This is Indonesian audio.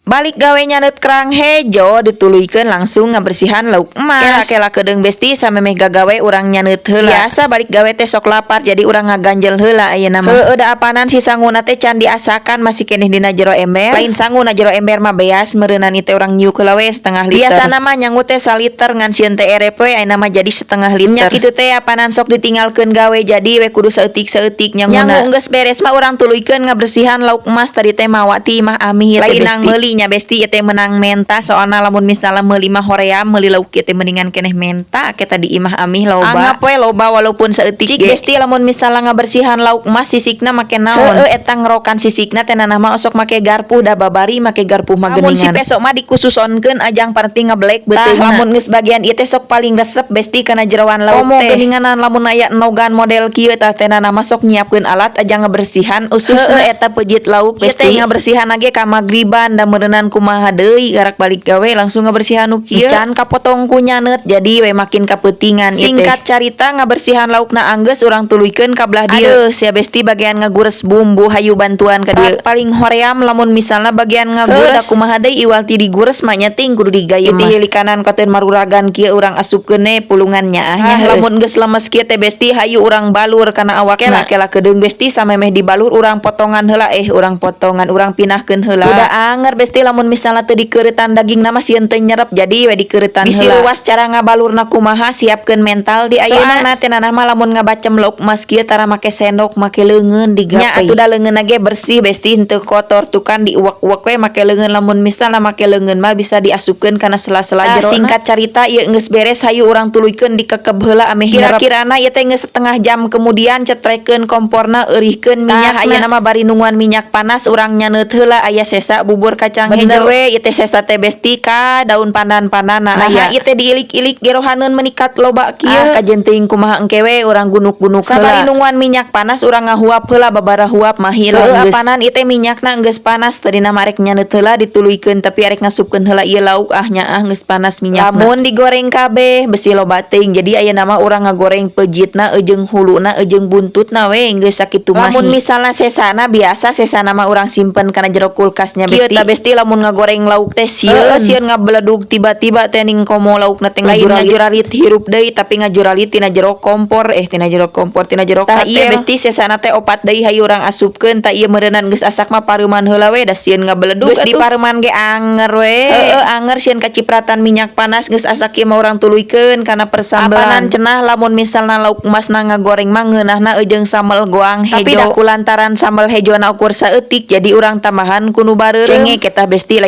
Balik gawe nyanet kerang hejo dituluykeun langsung ngabersihan lauk emas. Kela kedeung besti samemeh gagawe urang nyanet heula. Biasa balik gawe teh sok lapar jadi urang ngaganjel heula ayeuna mah. Heueuh da apanan si sanguna teh can diasakan masih keneh dina jero ember. Lain sanguna jero ember mah beas meureunna teh urang nyiuk heula we setengah liter. Biasana mah nyangut teh saliter ngan sieun teh erep we ayeuna mah jadi setengah liter. Nya kitu teh apanan sok ditinggalkeun gawe jadi we kudu saeutik-saeutik nyanguna. Nyangu geus beres mah urang tuluykeun ngabersihan lauk emas tadi teh mawati mah amih lain nang meuli nya besti teh menang menta soalna lamun misalnya meuli mah hoream meuli lauk teh mendingan keneh menta ke tadi imah amih loba. Anggap we loba walaupun saeutik ge. Besti lamun misalnya ngabersihan lauk emas sisikna make naon? Eta ngerokan sisikna teh nanah mah osok make garpu da babari make garpu mah geuningan. Lamun si pesok mah dikususonkeun ajang penting ngebleek beuteungna. Lamun geus bagian ieu teh sok paling resep besti kana jeroan lauk teh. Geuninganan lamun aya nogan model kieu tah teh nanah mah sok nyiapkeun alat ajang ngabersihan ususna eta pejit lauk besti ngabersihan ge ka magriban da meureunan kumaha deui garak balik gawe langsung ngabersihan nu kieu can kapotong ku nyanet jadi we makin kapeutingan ieu teh. Singkat carita ngabersihan laukna anggeus urang tuluykeun ka belah dieu sia besti bagian ngagures bumbu hayu bantuan ka dieu. Paling hoream lamun misalna bagian ngagures da kumaha deui iwal ti digures mah nya ting kudu digayem mah. Di likanan katen maruragan kieu urang asupkeun ne pulungan nyaahnya. Lamun geus lemes kieu teh besti hayu urang balur kana awakna. Kela kedeung besti samemeh dibalur urang potongan heula urang potongan urang pinahkeun heula. Udah anger besti lamun misalnya teu dikeuretan daging nama sieun teu nyerep jadi we dikeuretan heula. Bisi luas cara ngabalurna kumaha siapkeun mental di ayeuna teh nanah mah lamun ngabacem lauk emas kieu tara make sendok make leungeun digape. Nya atuh da leungeunna ge bersih besti henteu kotor tukan diuwek-uwek we make leungeun lamun misalna make leungeun mah bisa diasupkeun kana sela-sela jerona. Singkat carita ieu geus beres hayu urang tuluykeun dikekeb heula ameh nyerep. Kira-kirana ieu teh geus setengah jam kemudian cetrekeun komporna eurihkeun minyak ayeuna mah bari nungguan minyak panas urang nyaneut heula aya sesa bubur kacang hijau we ieu teh sesa teh besti ka daun pandan-pandanna aya ieu teh diilik-ilik gerohaneun menikat loba kieu kajen teuing kumaha engke we urang gunuk-gunuk heula. Sabari nungguan minyak panas urang ngahuap heula babara huap mah hilang geus. Apanan ieu teh minyakna geus panas tadina mah arek nyaneut heula dituluykeun tapi arek ngasupkeun heula ieu lauk nyaah geus panas minyakna. Lamun digoreng kabeh besi loba teuing jadi ayeuna mah urang ngagoreng pejitna jeung huluna jeung buntutna we geus sakitu mah. Lamun misalna sesana biasa sesana mah urang simpen kana jero kulkasnya besti. Kieu besti lamun ngagoreng lauk teh sieun ngabeledug tiba-tiba teh ning komo laukna teh ngajuralit hirup deui tapi ngajuralit tina jero kompor tina jero katel. Ieu besti sesana teh opat deui hayu urang asupkeun tah ieu meureunan geus asak mah pareuman heula we da sieun ngabeledug geus di pareuman ge anger we. Anger sieun kacipratan minyak panas geus asak ieu mah urang tuluykeun kana persambelan. Apanan cenah lamun misalna lauk emasna ngagoreng mah ngeunahna jeung sambal goang hejo. Tapi da kulantaran sambal hejona ukur saeutik jadi urang tambahan ku nu bareureung. Cengek eta besti